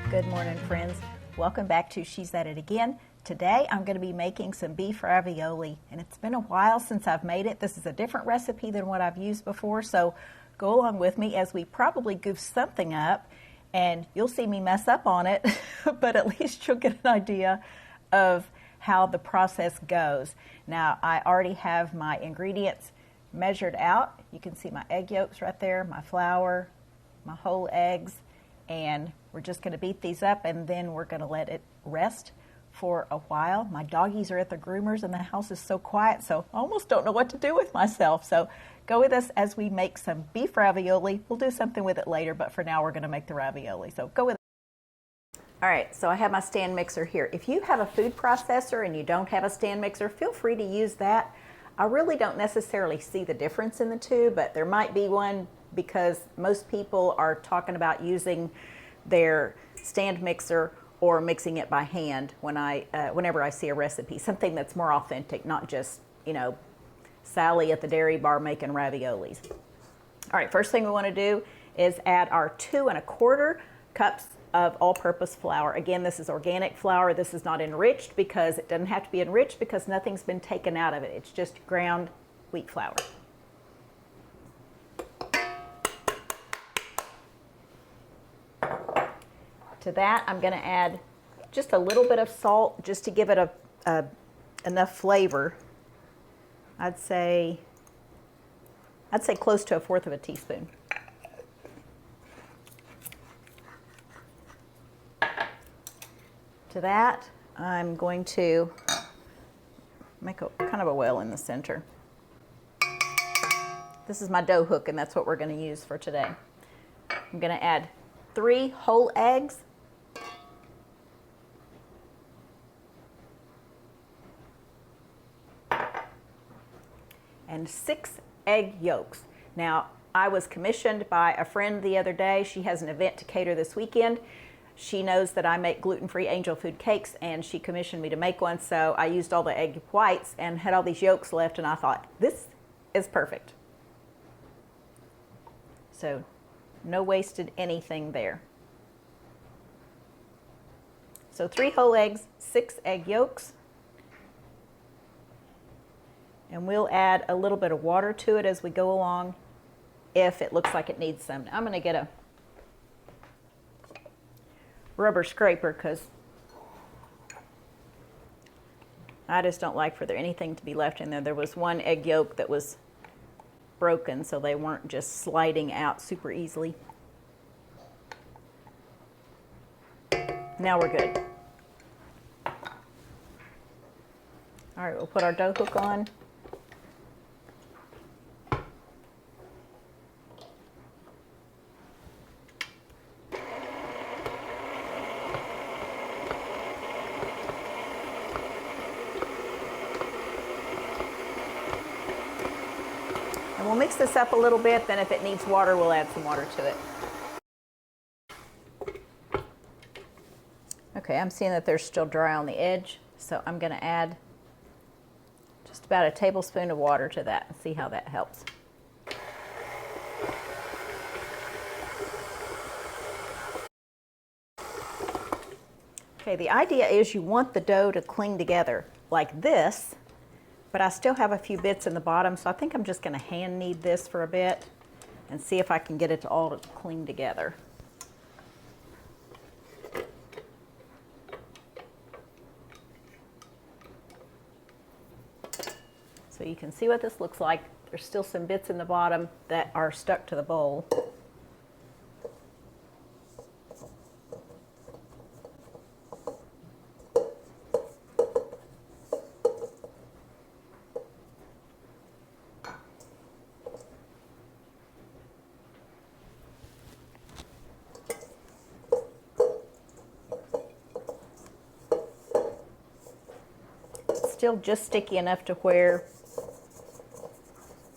Good morning, friends. Welcome back to She's At It Again. Today I'm going to be making some beef ravioli, and it's been a while since I've made it. This is a different recipe than what I've used before, so go along with me as we probably goof something up, and you'll see me mess up on it, but at least you'll get an idea of how the process goes. Now, I already have my ingredients measured out. You can see my egg yolks right there, my flour, my whole eggs, and we're just going to beat these up, and then we're going to let it rest for a while. My doggies are at the groomers, and the house is so quiet, so I almost don't know what to do with myself. So go with us as we make some beef ravioli. We'll do something with it later, but for now we're going to make the ravioli. So go with us. All right, so I have my stand mixer here. If you have a food processor and you don't have a stand mixer, feel free to use that. I really don't necessarily see the difference in the two, but there might be one because most people are talking about using their stand mixer or mixing it by hand whenever I see a recipe, something that's more authentic, not just, Sally at the dairy bar making raviolis. All right, first thing we want to do is add our 2 1/4 cups of all-purpose flour. Again, this is organic flour. This is not enriched because it doesn't have to be enriched because nothing's been taken out of it. It's just ground wheat flour. To that, I'm going to add just a little bit of salt just to give it enough flavor. I'd say close to 1/4 teaspoon. To that, I'm going to make kind of a well in the center. This is my dough hook, and that's what we're going to use for today. I'm going to add 3 whole eggs, and 6 egg yolks. Now, I was commissioned by a friend the other day. She has an event to cater this weekend. She knows that I make gluten-free angel food cakes, and she commissioned me to make one, so I used all the egg whites and had all these yolks left, and I thought, this is perfect. So, no wasted anything there. So 3 whole eggs, 6 egg yolks. And we'll add a little bit of water to it as we go along if it looks like it needs some. I'm going to get a rubber scraper because I just don't like for there anything to be left in there. There was one egg yolk that was broken, so they weren't just sliding out super easily. Now we're good. All right, we'll put our dough hook on. And we'll mix this up a little bit, then if it needs water, we'll add some water to it. Okay, I'm seeing that they're still dry on the edge, so I'm going to add just about a tablespoon of water to that and see how that helps. Okay, the idea is you want the dough to cling together like this, but I still have a few bits in the bottom, so I think I'm just going to hand knead this for a bit and see if I can get it all to cling together. So you can see what this looks like. There's still some bits in the bottom that are stuck to the bowl. It's still just sticky enough to where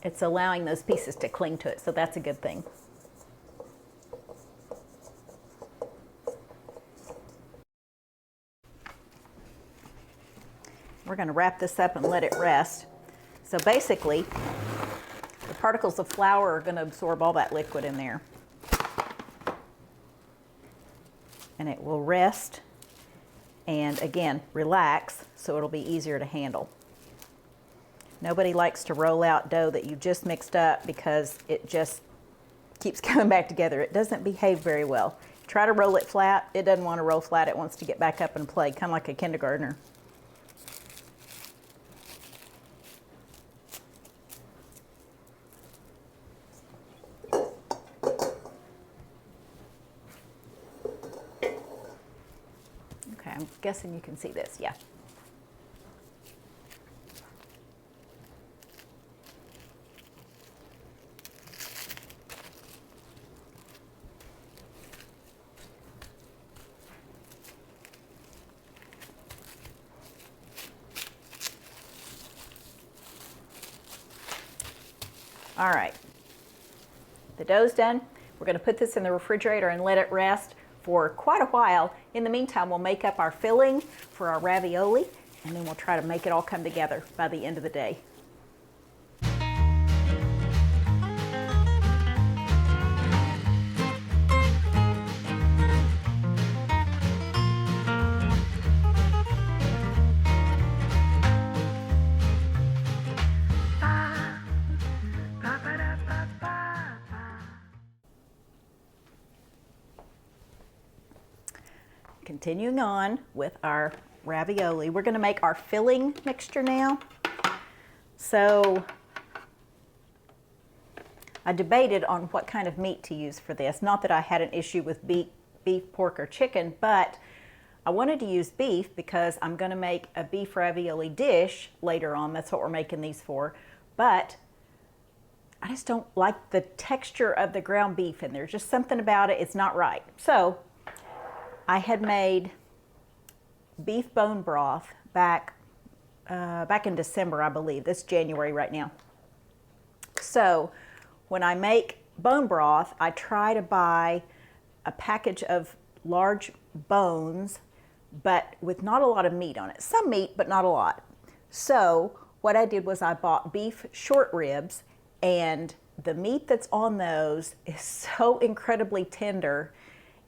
it's allowing those pieces to cling to it, so that's a good thing. We're going to wrap this up and let it rest. So basically, the particles of flour are going to absorb all that liquid in there. and it will rest and again relax, so it'll be easier to handle. Nobody likes to roll out dough that you just mixed up because it just keeps coming back together. It doesn't behave very well. Try to roll it flat. It doesn't want to roll flat. It wants to get back up and play, kind of like a kindergartner. Okay, I'm guessing you can see this, yeah. All right, the dough's done. We're going to put this in the refrigerator and let it rest for quite a while. In the meantime, we'll make up our filling for our ravioli, and then we'll try to make it all come together by the end of the day. Continuing on with our ravioli, we're going to make our filling mixture now. So I debated on what kind of meat to use for this. Not that I had an issue with beef, pork, or chicken, but I wanted to use beef because I'm going to make a beef ravioli dish later on. That's what we're making these for. But I just don't like the texture of the ground beef in there. Just something about it, it's not right. So I had made beef bone broth back in December, I believe. This is January right now. So when I make bone broth, I try to buy a package of large bones, but with not a lot of meat on it. Some meat, but not a lot. So what I did was I bought beef short ribs, and the meat that's on those is so incredibly tender,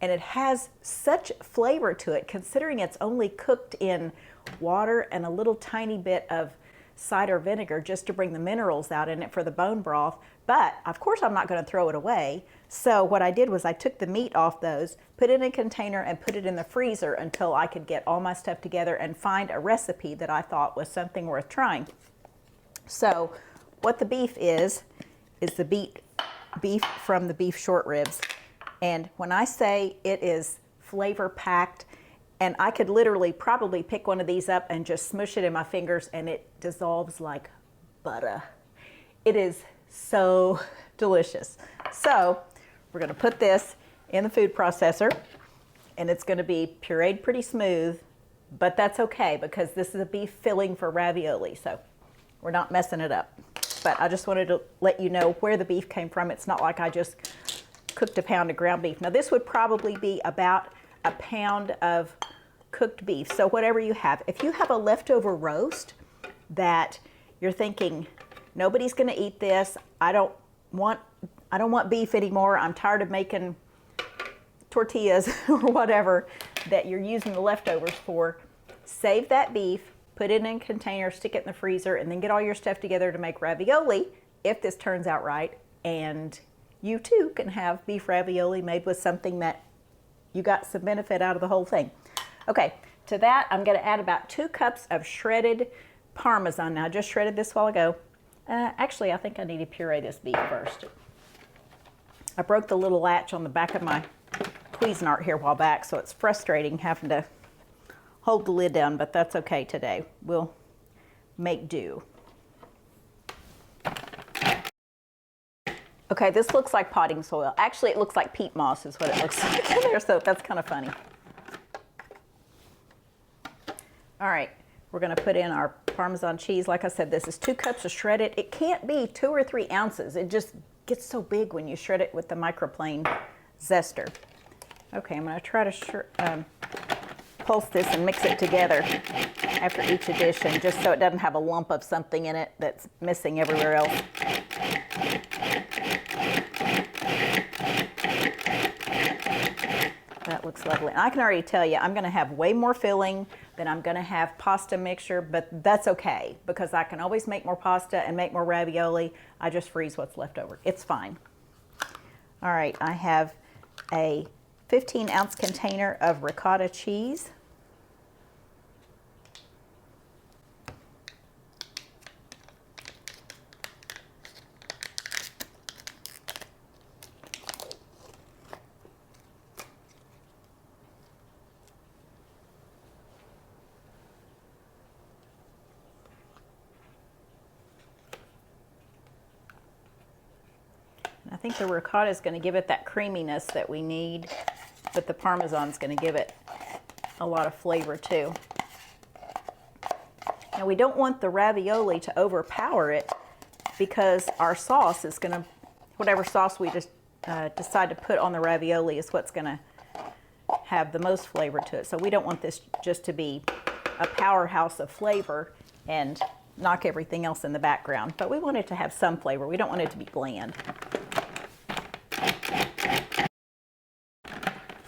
and it has such flavor to it, considering it's only cooked in water and a little tiny bit of cider vinegar just to bring the minerals out in it for the bone broth. But of course I'm not going to throw it away. So what I did was I took the meat off those, put it in a container, and put it in the freezer until I could get all my stuff together and find a recipe that I thought was something worth trying. So what the beef is the beef from the beef short ribs. And when I say it is flavor packed, and I could literally probably pick one of these up and just smush it in my fingers and it dissolves like butter. It is so delicious. So we're going to put this in the food processor, and it's going to be pureed pretty smooth, but that's okay because this is a beef filling for ravioli, so we're not messing it up. But I just wanted to let you know where the beef came from. It's not like I just cooked a pound of ground beef. Now this would probably be about a pound of cooked beef. So whatever you have, if you have a leftover roast that you're thinking, nobody's going to eat this, I don't want beef anymore, I'm tired of making tortillas or whatever that you're using the leftovers for, save that beef, put it in a container, stick it in the freezer, and then get all your stuff together to make ravioli if this turns out right. And you too can have beef ravioli made with something that you got some benefit out of the whole thing. Okay, to that I'm going to add about 2 cups of shredded Parmesan. Now I just shredded this a while ago. Actually, I think I need to puree this beef first. I broke the little latch on the back of my Cuisinart here a while back, so it's frustrating having to hold the lid down, but that's okay today. We'll make do. Okay, this looks like potting soil. Actually, it looks like peat moss is what it looks like in there, so that's kind of funny. All right, we're going to put in our Parmesan cheese. Like I said, this is 2 cups of shredded. It can't be 2 or 3 ounces. It just gets so big when you shred it with the microplane zester. Okay, I'm going to try to pulse this and mix it together after each addition, just so it doesn't have a lump of something in it that's missing everywhere else. That looks lovely. And I can already tell you, I'm gonna have way more filling than I'm gonna have pasta mixture, but that's okay because I can always make more pasta and make more ravioli. I just freeze what's left over. It's fine. All right, I have a 15-ounce container of ricotta cheese. I think the ricotta is going to give it that creaminess that we need, but the Parmesan is going to give it a lot of flavor too. Now we don't want the ravioli to overpower it because our sauce is going to, whatever sauce we just decide to put on the ravioli is what's going to have the most flavor to it. So we don't want this just to be a powerhouse of flavor and knock everything else in the background, but we want it to have some flavor. We don't want it to be bland.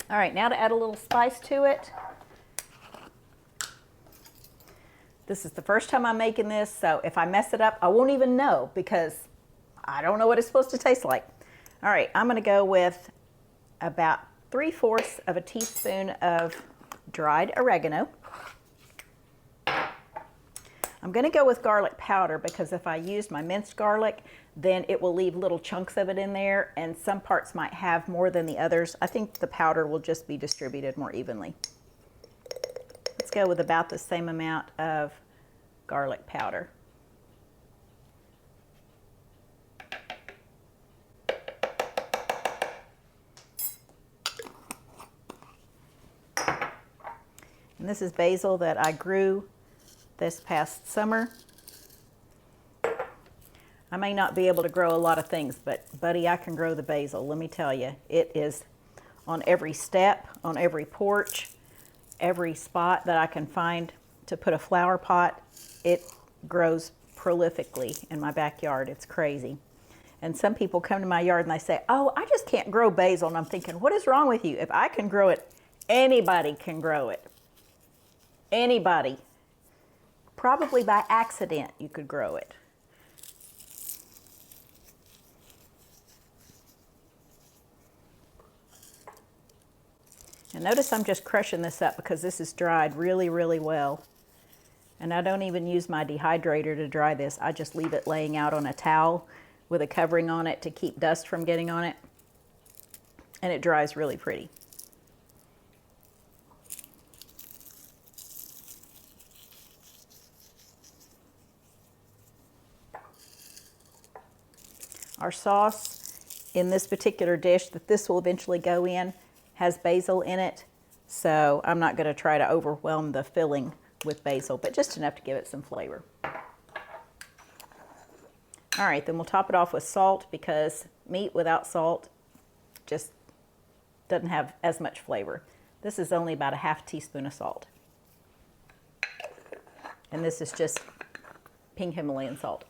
All right, now to add a little spice to it. This is the first time I'm making this, so if I mess it up, I won't even know because I don't know what it's supposed to taste like. All right, I'm gonna go with about 3/4 of a teaspoon of dried oregano. I'm gonna go with garlic powder because if I use my minced garlic, then it will leave little chunks of it in there and some parts might have more than the others. I think the powder will just be distributed more evenly. Let's go with about the same amount of garlic powder. And this is basil that I grew this past summer. I may not be able to grow a lot of things, but buddy, I can grow the basil. Let me tell you, it is on every step, on every porch, every spot that I can find to put a flower pot. It grows prolifically in my backyard. It's crazy. And some people come to my yard and they say, oh, I just can't grow basil. And I'm thinking, what is wrong with you? If I can grow it, anybody can grow it. Anybody. Probably by accident you could grow it. And notice I'm just crushing this up because this is dried really, really well. And I don't even use my dehydrator to dry this. I just leave it laying out on a towel with a covering on it to keep dust from getting on it. And it dries really pretty. Our sauce in this particular dish that this will eventually go in has basil in it, so I'm not going to try to overwhelm the filling with basil, but just enough to give it some flavor. All right, then we'll top it off with salt because meat without salt just doesn't have as much flavor. This is only about a half teaspoon of salt. And this is just pink Himalayan salt.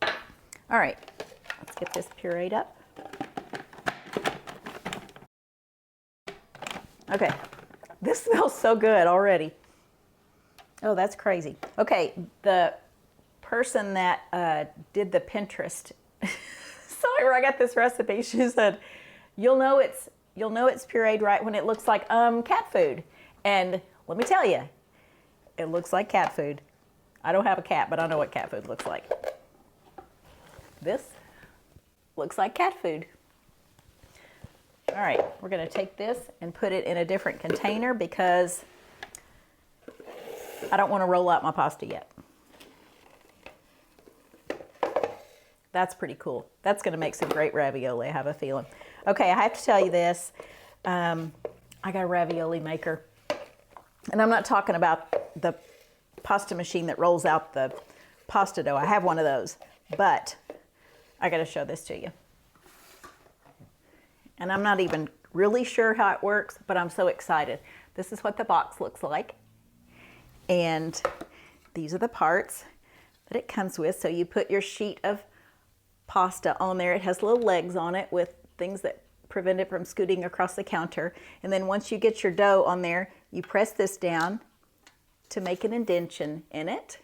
All right. Let's get this pureed up. Okay, this smells so good already. Oh, that's crazy. Okay, the person that did the Pinterest, sorry, where I got this recipe, she said, you'll know it's pureed right when it looks like cat food. And let me tell you, it looks like cat food. I don't have a cat, but I know what cat food looks like. This looks like cat food. All right, we're going to take this and put it in a different container because I don't want to roll out my pasta yet. That's pretty cool. That's going to make some great ravioli, I have a feeling. Okay, I have to tell you this. I got a ravioli maker. And I'm not talking about the pasta machine that rolls out the pasta dough. I have one of those, but I got to show this to you. And I'm not even really sure how it works, but I'm so excited. This is what the box looks like. And these are the parts that it comes with. So you put your sheet of pasta on there. It has little legs on it with things that prevent it from scooting across the counter. And then once you get your dough on there, you press this down to make an indentation in it.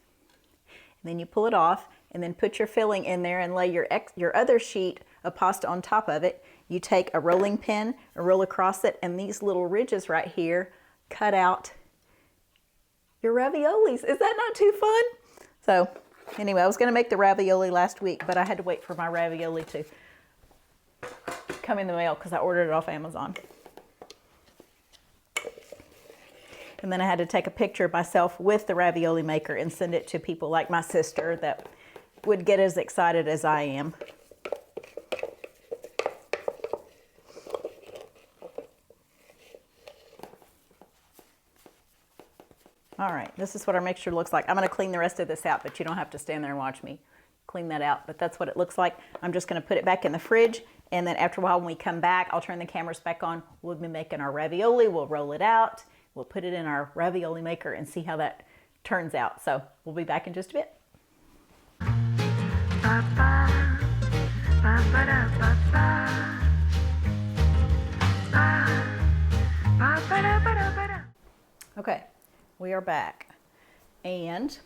And then you pull it off and then put your filling in there and lay your other sheet of pasta on top of it. You take a rolling pin and roll across it, and these little ridges right here cut out your raviolis. Is that not too fun? So anyway, I was gonna make the ravioli last week, but I had to wait for my ravioli to come in the mail because I ordered it off Amazon. And then I had to take a picture of myself with the ravioli maker and send it to people like my sister that would get as excited as I am. All right, this is what our mixture looks like. I'm gonna clean the rest of this out, but you don't have to stand there and watch me clean that out, but that's what it looks like. I'm just gonna put it back in the fridge, and then after a while when we come back, I'll turn the cameras back on. We'll be making our ravioli, we'll roll it out, we'll put it in our ravioli maker and see how that turns out. So we'll be back in just a bit. Okay, we are back, and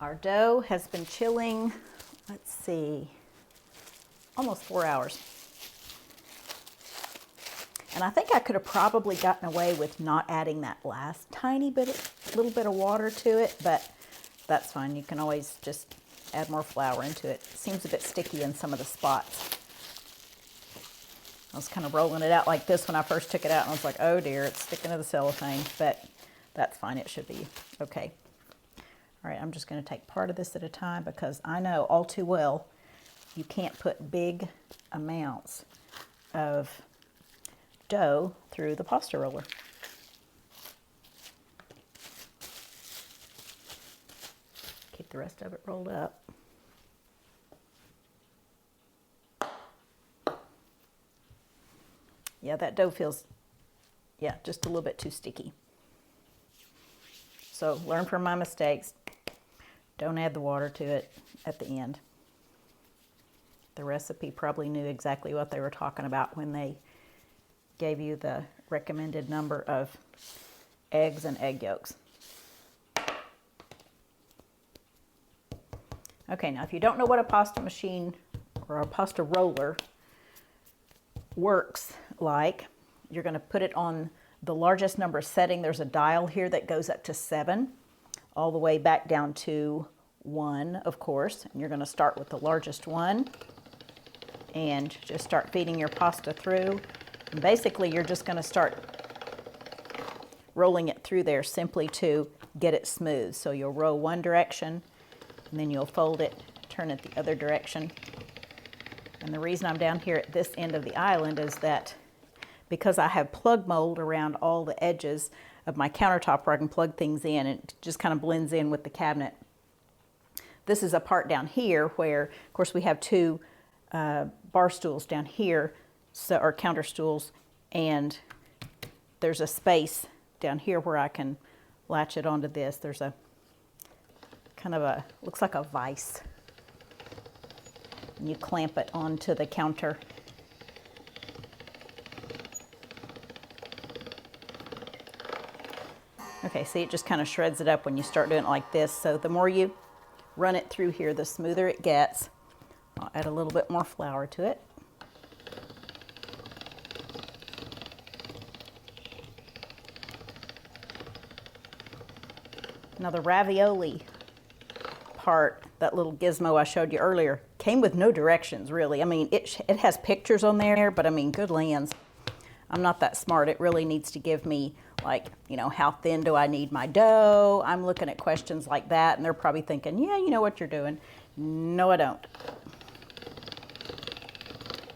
our dough has been chilling, let's see, almost 4 hours. And I think I could have probably gotten away with not adding that last little bit of water to it, but that's fine. You can always just add more flour into it. It seems a bit sticky in some of the spots. I was kind of rolling it out like this when I first took it out, and I was like, oh dear, it's sticking to the cellophane, but that's fine. It should be okay. All right, I'm just going to take part of this at a time because I know all too well you can't put big amounts of dough through the pasta roller. Keep the rest of it rolled up. Yeah, that dough feels, yeah, just a little bit too sticky. So learn from my mistakes. Don't add the water to it at the end. The recipe probably knew exactly what they were talking about when they gave you the recommended number of eggs and egg yolks. Okay, now if you don't know what a pasta machine or a pasta roller works like, you're going to put it on the largest number setting. There's a dial here that goes up to 7, all the way back down to 1, of course. And you're going to start with the largest one and just start feeding your pasta through. And basically, you're just going to start rolling it through there simply to get it smooth. So you'll roll one direction, and then you'll fold it, turn it the other direction. And the reason I'm down here at this end of the island is that because I have plug mold around all the edges of my countertop where I can plug things in, and it just kind of blends in with the cabinet. This is a part down here where, of course, we have 2 bar stools down here, or counter stools, and there's a space down here where I can latch it onto this. There's a kind of a, looks like a vise. And you clamp it onto the counter. Okay, see, it just kind of shreds it up when you start doing it like this. So the more you run it through here, the smoother it gets. I'll add a little bit more flour to it. Now the ravioli part, that little gizmo I showed you earlier, came with no directions really. I mean, it has pictures on there, but I mean, good lands. I'm not that smart. It really needs to give me, like, you know, how thin do I need my dough? I'm looking at questions like that, and they're probably thinking, yeah, you know what you're doing. No, I don't.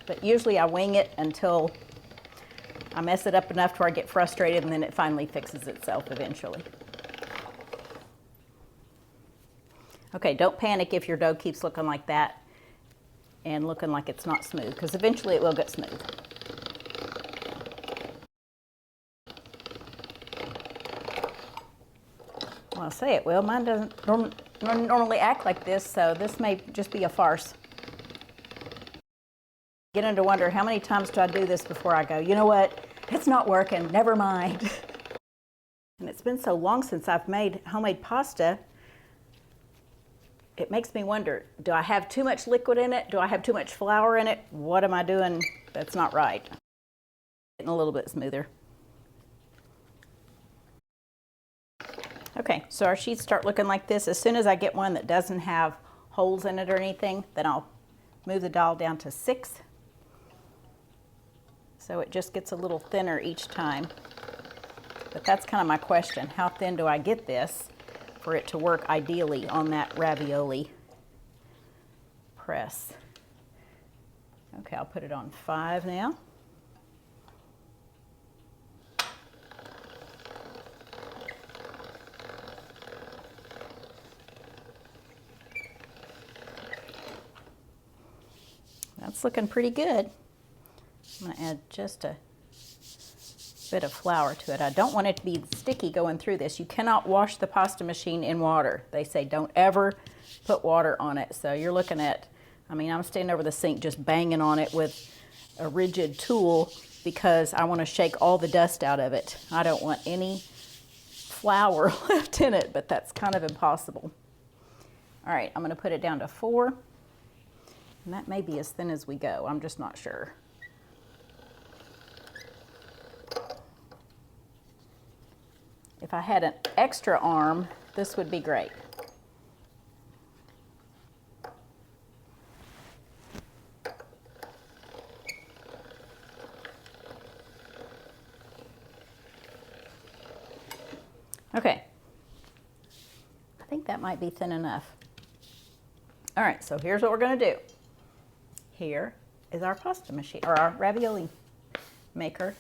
But usually I wing it until I mess it up enough to where I get frustrated, and then it finally fixes itself eventually. Okay, don't panic if your dough keeps looking like that and looking like it's not smooth, because eventually it will get smooth. Well, I'll say it will. Mine doesn't normally act like this, so this may just be a farce. Beginning to wonder how many times do I do this before I go, you know what, it's not working, never mind. And it's been so long since I've made homemade pasta, it makes me wonder, do I have too much liquid in it? Do I have too much flour in it? What am I doing that's not right? Getting a little bit smoother. Okay, so our sheets start looking like this. As soon as I get one that doesn't have holes in it or anything, then I'll move the dial down to 6. So it just gets a little thinner each time. But that's kind of my question. How thin do I get this for it to work ideally on that ravioli press? Okay, I'll put it on 5 now. That's looking pretty good. I'm going to add just a bit of flour to it. I don't want it to be sticky going through this. You cannot wash the pasta machine in water. They say don't ever put water on it. So you're looking at, I mean, I'm standing over the sink just banging on it with a rigid tool because I want to shake all the dust out of it. I don't want any flour left in it, but that's kind of impossible. All right, I'm going to put it down to 4. And that may be as thin as we go. I'm just not sure. If I had an extra arm, this would be great. Okay. I think that might be thin enough. All right, so here's what we're going to do. Here is our pasta machine, or our ravioli maker.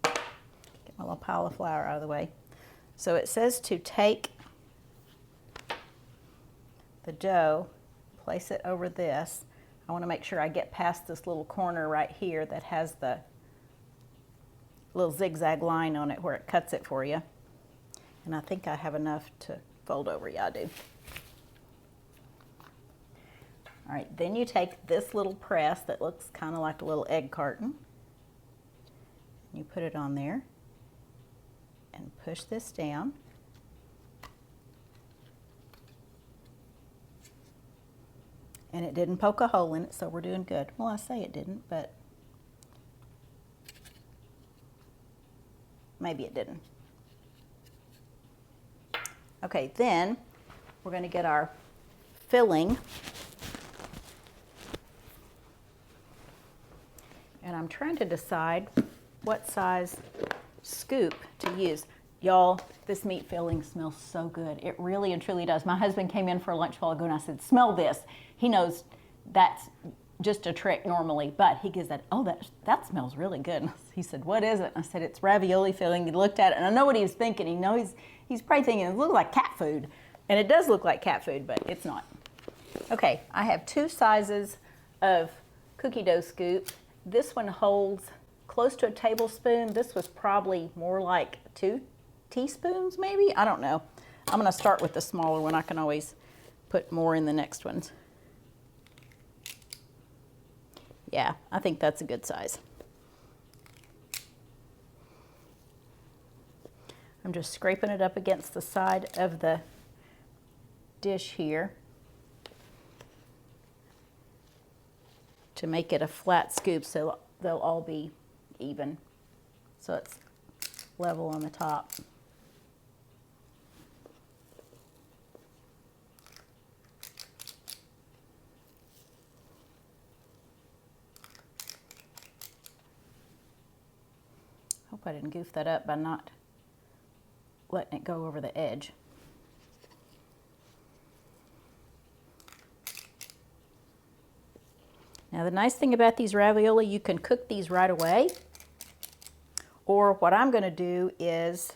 Get my little pile of flour out of the way. So it says to take the dough, place it over this. I want to make sure I get past this little corner right here that has the little zigzag line on it where it cuts it for you. And I think I have enough to fold over. Yeah, I do. All right, then you take this little press that looks kind of like a little egg carton. You put it on there and push this down. And it didn't poke a hole in it, so we're doing good. Well, I say it didn't, but maybe it didn't. Okay, then we're going to get our filling. And I'm trying to decide what size scoop to use. Y'all, this meat filling smells so good. It really and truly does. My husband came in for a lunch a while ago and I said, smell this. He knows that's just a trick normally, but he gives that, oh, that smells really good. He said, what is it? I said, it's ravioli filling. He looked at it and I know what he was thinking. He knows he's probably thinking it looks like cat food. And it does look like cat food, but it's not. Okay, I have 2 sizes of cookie dough scoop. This one holds close to a tablespoon. This was probably more like 2 teaspoons maybe. I don't know. I'm going to start with the smaller one. I can always put more in the next ones. Yeah, I think that's a good size. I'm just scraping it up against the side of the dish here to make it a flat scoop so they'll all be even. So it's level on the top. Hope I didn't goof that up by not letting it go over the edge. Now the nice thing about these ravioli, you can cook these right away. Or what I'm going to do is,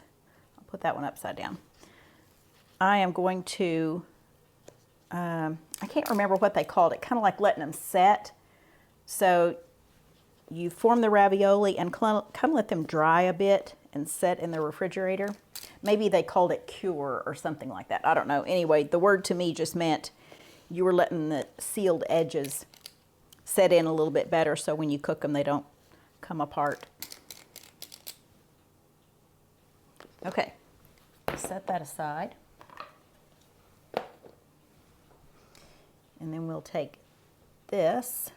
I'll put that one upside down. I am going to, I can't remember what they called it, kind of like letting them set. So you form the ravioli and kind of let them dry a bit and set in the refrigerator. Maybe they called it cure or something like that. I don't know. Anyway, the word to me just meant you were letting the sealed edges set in a little bit better so when you cook them they don't come apart. Okay, set that aside. And then we'll take this,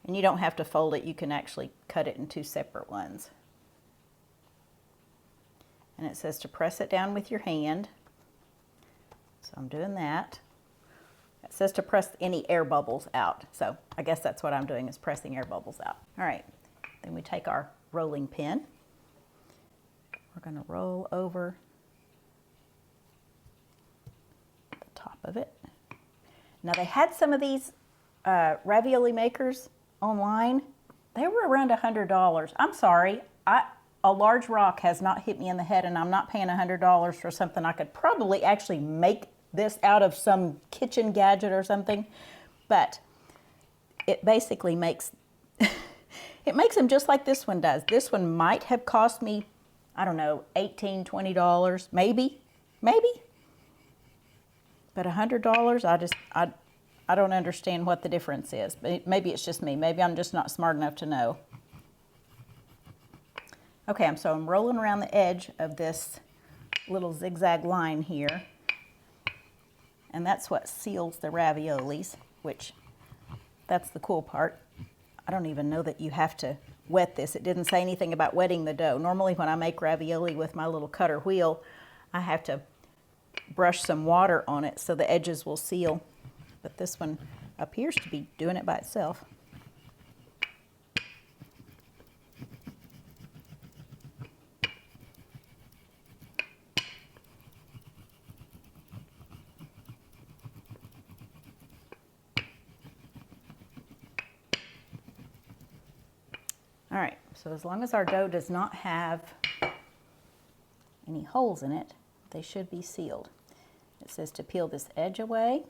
and you don't have to fold it, you can actually cut it in two separate ones. And it says to press it down with your hand, so I'm doing that. It says to press any air bubbles out, so I guess that's what I'm doing, is pressing air bubbles out. All right, then we take our rolling pin. We're going to roll over the top of it. Now they had some of these ravioli makers online. They were around $100. I'm sorry, a large rock has not hit me in the head, and I'm not paying $100 for something I could probably actually make this out of some kitchen gadget or something. But it basically makes, it makes them just like this one does. This one might have cost me, I don't know, $18, $20, maybe. But $100, I don't understand what the difference is. But maybe it's just me. Maybe I'm just not smart enough to know. Okay, so I'm rolling around the edge of this little zigzag line here. And that's what seals the raviolis, which that's the cool part. I don't even know that you have to wet this. It didn't say anything about wetting the dough. Normally when I make ravioli with my little cutter wheel, I have to brush some water on it so the edges will seal. But this one appears to be doing it by itself. All right, so as long as our dough does not have any holes in it, they should be sealed. It says to peel this edge away.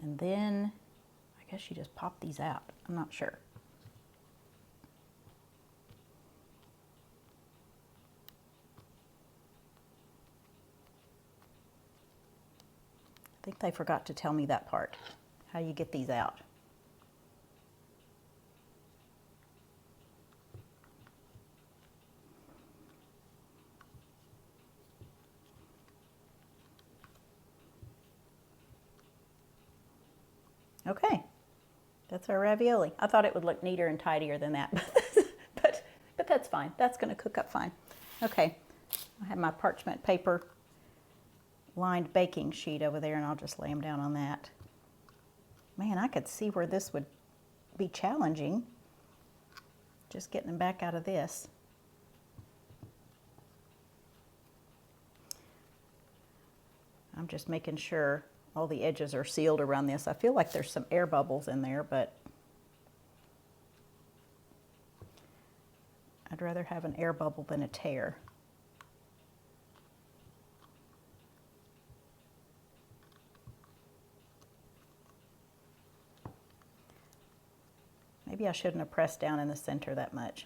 And then I guess you just pop these out. I'm not sure. I think they forgot to tell me that part, how you get these out. Okay, that's our ravioli. I thought it would look neater and tidier than that, but that's fine. That's going to cook up fine. Okay, I have my parchment paper lined baking sheet over there, and I'll just lay them down on that. Man, I could see where this would be challenging, just getting them back out of this. I'm just making sure all the edges are sealed around this. I feel like there's some air bubbles in there, but I'd rather have an air bubble than a tear. Maybe I shouldn't have pressed down in the center that much.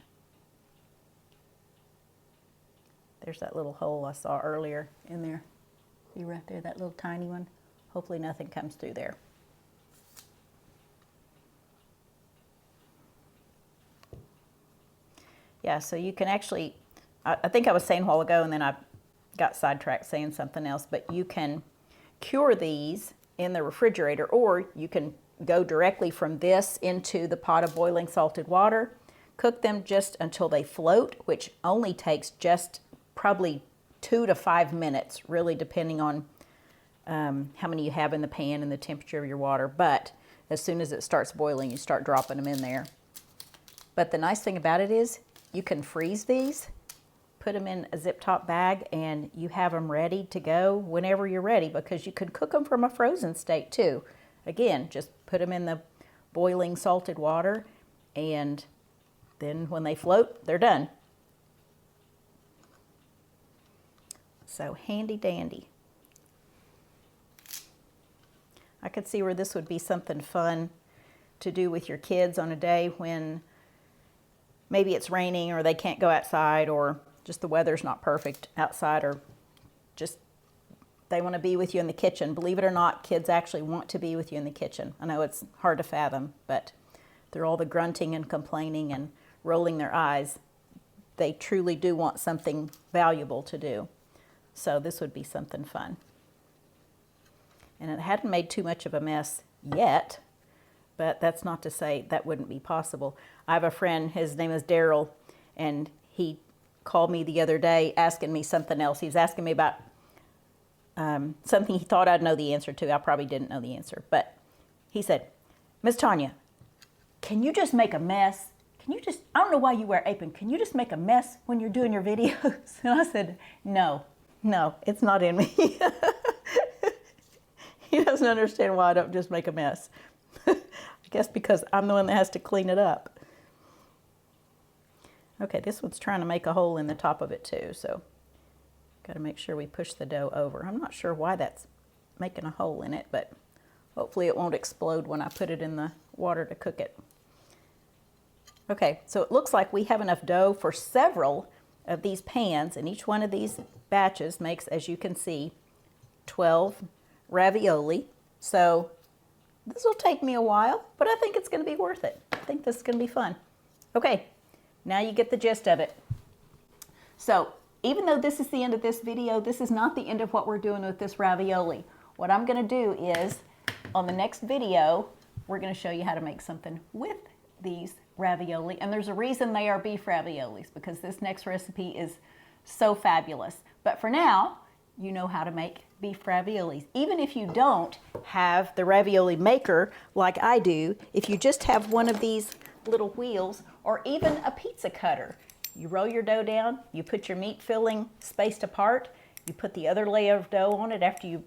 There's that little hole I saw earlier in there. See right there, that little tiny one? Hopefully nothing comes through there. Yeah, so you can actually, I think I was saying a while ago and then I got sidetracked saying something else, but you can cure these in the refrigerator, or you can go directly from this into the pot of boiling salted water, cook them just until they float, which only takes just probably 2 to 5 minutes, really depending on how many you have in the pan and the temperature of your water. But as soon as it starts boiling, you start dropping them in there. But the nice thing about it is you can freeze these, put them in a zip top bag, and you have them ready to go whenever you're ready, because you could cook them from a frozen state too. Again, just put them in the boiling salted water, and then when they float, they're done. So handy dandy. I could see where this would be something fun to do with your kids on a day when maybe it's raining or they can't go outside, or just the weather's not perfect outside, or just they want to be with you in the kitchen. Believe it or not, kids actually want to be with you in the kitchen. I know it's hard to fathom, but through all the grunting and complaining and rolling their eyes, they truly do want something valuable to do. So this would be something fun. And it hadn't made too much of a mess yet, but that's not to say that wouldn't be possible. I have a friend, his name is Daryl, and he called me the other day asking me something else. He was asking me about something he thought I'd know the answer to. I probably didn't know the answer, but he said, "Miss Tanya, can you just make a mess? Can you just, I don't know why you wear apron, can you just make a mess when you're doing your videos?" And I said, no, it's not in me. He doesn't understand why I don't just make a mess. I guess because I'm the one that has to clean it up. Okay, this one's trying to make a hole in the top of it too, so got to make sure we push the dough over. I'm not sure why that's making a hole in it, but hopefully it won't explode when I put it in the water to cook it. Okay, so it looks like we have enough dough for several of these pans, and each one of these batches makes, as you can see, 12 ravioli. So this will take me a while, but I think it's going to be worth it. I think this is going to be fun. Okay, now you get the gist of it. So even though this is the end of this video, this is not the end of what we're doing with this ravioli. What I'm going to do is, on the next video, we're going to show you how to make something with these ravioli. And there's a reason they are beef raviolis, because this next recipe is so fabulous. But for now, you know how to make beef raviolis. Even if you don't have the ravioli maker like I do, if you just have one of these little wheels or even a pizza cutter, you roll your dough down, you put your meat filling spaced apart, you put the other layer of dough on it after you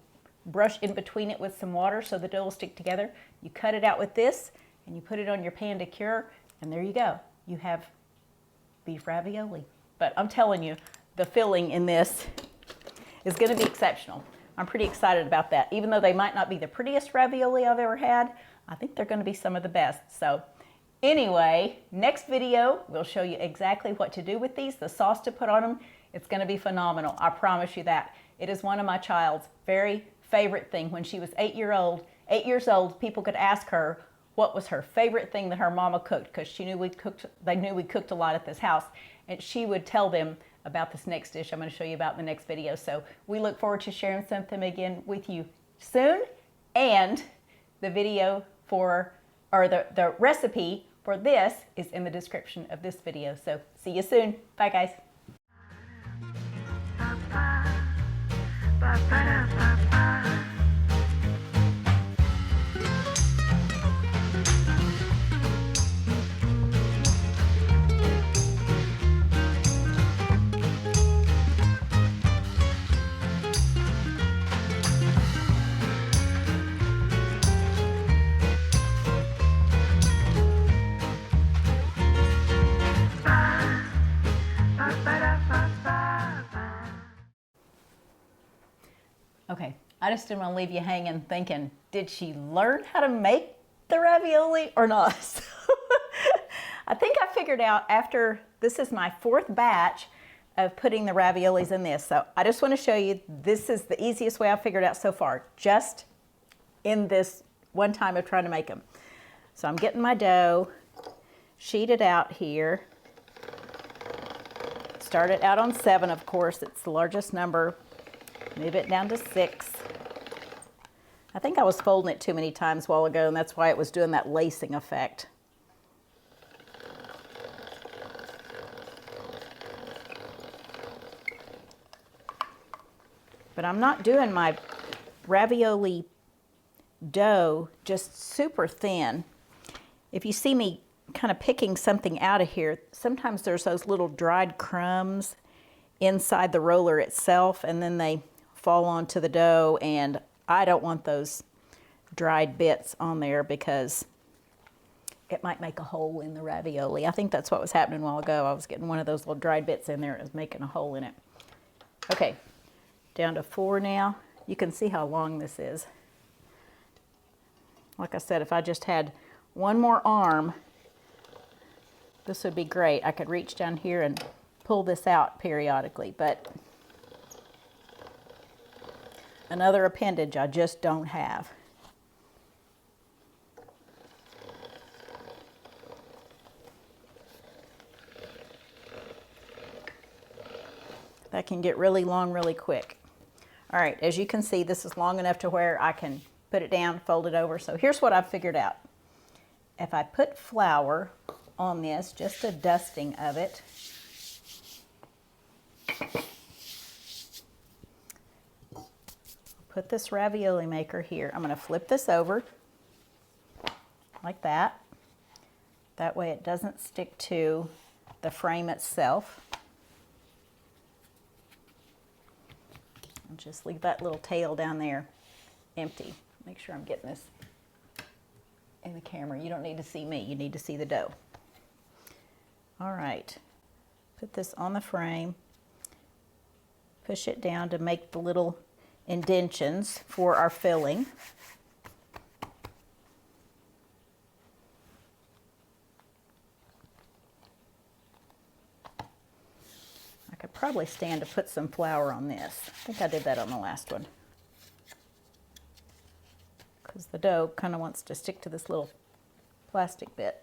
brush in between it with some water so the dough will stick together. You cut it out with this and you put it on your pan to cure, and there you go. You have beef ravioli. But I'm telling you, the filling in this is going to be exceptional. I'm pretty excited about that. Even though they might not be the prettiest ravioli I've ever had, I think they're going to be some of the best. So anyway, next video, we'll show you exactly what to do with these, the sauce to put on them. It's going to be phenomenal. I promise you that. It is one of my child's very favorite thing. When she was 8 years old, people could ask her what was her favorite thing that her mama cooked, because she knew they knew we cooked a lot at this house, and she would tell them about this next dish I'm going to show you about in the next video. So we look forward to sharing something again with you soon, and the video for, or the recipe for this is in the description of this video. So see you soon. Bye guys. Okay, I just didn't want to leave you hanging thinking, did she learn how to make the ravioli or not? I think I figured out after, this is my 4th batch of putting the raviolis in this. So I just want to show you, this is the easiest way I've figured out so far, just in this one time of trying to make them. So I'm getting my dough sheeted out here. Start it out on 7, of course, it's the largest number. Move it down to 6. I think I was folding it too many times a while ago, and that's why it was doing that lacing effect. But I'm not doing my ravioli dough just super thin. If you see me kind of picking something out of here, sometimes there's those little dried crumbs inside the roller itself, and then they fall onto the dough, and I don't want those dried bits on there because it might make a hole in the ravioli. I think that's what was happening a while ago. I was getting one of those little dried bits in there. It was making a hole in it. Okay, down to 4 now. You can see how long this is. Like I said, if I just had one more arm, this would be great. I could reach down here and pull this out periodically, but another appendage I just don't have. That can get really long really quick. All right, as you can see, this is long enough to where I can put it down, fold it over. So here's what I've figured out. If I put flour on this, just a dusting of it, put this ravioli maker here. I'm going to flip this over like that. That way it doesn't stick to the frame itself. I'll just leave that little tail down there empty. Make sure I'm getting this in the camera. You don't need to see me, you need to see the dough. All right, put this on the frame, push it down to make the little indentions for our filling. I could probably stand to put some flour on this. I think I did that on the last one, because the dough kind of wants to stick to this little plastic bit.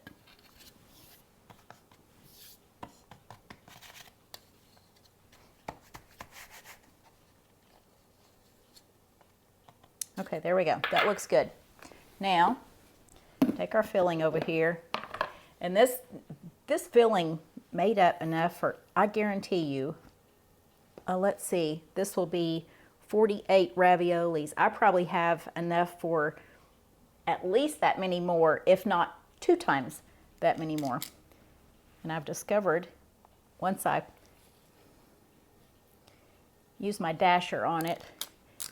Okay, there we go. That looks good. Now, take our filling over here, and this filling made up enough for, I guarantee you, let's see, this will be 48 raviolis. I probably have enough for at least that many more, if not 2 times that many more. And I've discovered, once I use my dasher on it,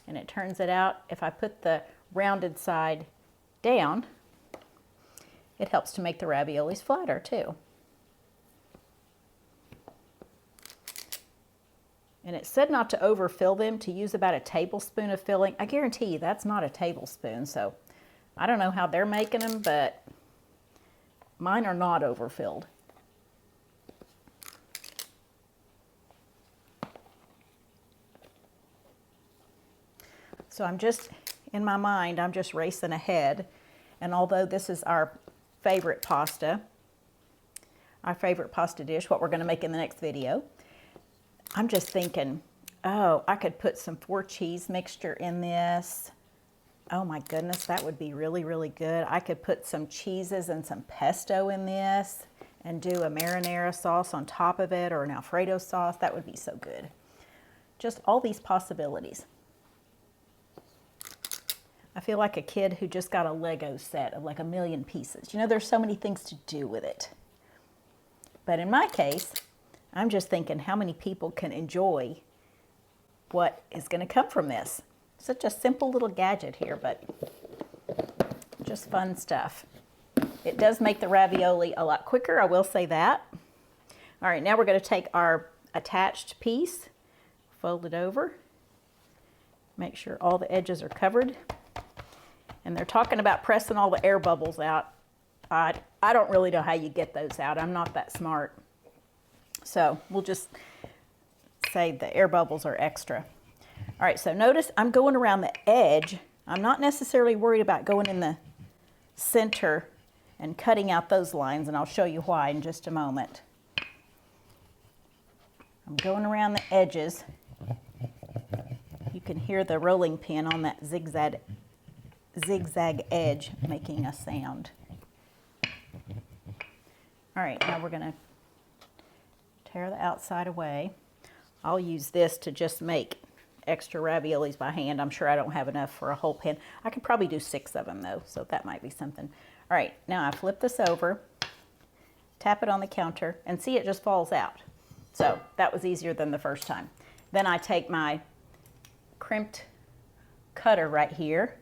and it turns it out, if I put the rounded side down, it helps to make the raviolis flatter too. And it said not to overfill them, to use about a tablespoon of filling. I guarantee you that's not a tablespoon, so I don't know how they're making them, but mine are not overfilled. So I'm just, in my mind, I'm just racing ahead. And although this is our favorite pasta dish, what we're going to make in the next video, I'm just thinking, oh, I could put some 4 cheese mixture in this. Oh my goodness, that would be really, really good. I could put some cheeses and some pesto in this and do a marinara sauce on top of it, or an Alfredo sauce. That would be so good. Just all these possibilities. I feel like a kid who just got a Lego set of like 1,000,000 pieces. You know, there's so many things to do with it. But in my case, I'm just thinking how many people can enjoy what is going to come from this. Such a simple little gadget here, but just fun stuff. It does make the ravioli a lot quicker, I will say that. All right, now we're going to take our attached piece, fold it over, make sure all the edges are covered. And they're talking about pressing all the air bubbles out. I don't really know how you get those out. I'm not that smart. So we'll just say the air bubbles are extra. All right, so notice I'm going around the edge. I'm not necessarily worried about going in the center and cutting out those lines, and I'll show you why in just a moment. I'm going around the edges. You can hear the rolling pin on that zigzag edge making a sound. All right, now we're going to tear the outside away. I'll use this to just make extra raviolis by hand. I'm sure I don't have enough for a whole pan. I could probably do 6 of them though, so that might be something. All right, now I flip this over, tap it on the counter, and see, it just falls out. So that was easier than the first time. Then I take my crimped cutter right here,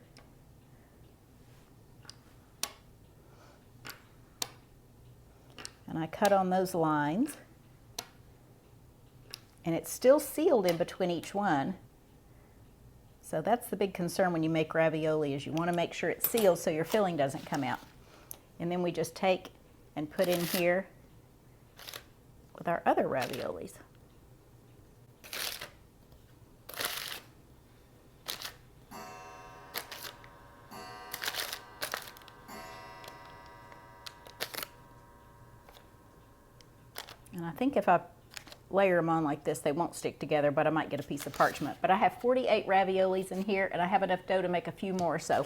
and I cut on those lines, and it's still sealed in between each one, So that's the big concern when you make ravioli, is you want to make sure it's sealed so your filling doesn't come out. And then we just take and put in here with our other raviolis. And I think if I layer them on like this, they won't stick together, but I might get a piece of parchment. But I have 48 raviolis in here, and I have enough dough to make a few more. So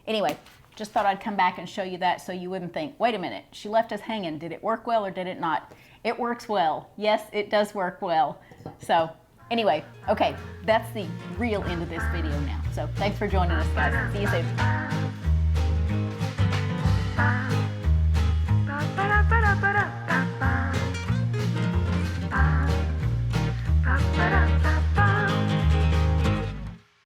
anyway, just thought I'd come back and show you that so you wouldn't think, wait a minute, she left us hanging. Did it work well or did it not? It works well. Yes, it does work well. So anyway, okay, that's the real end of this video now. So thanks for joining us, guys. See you soon.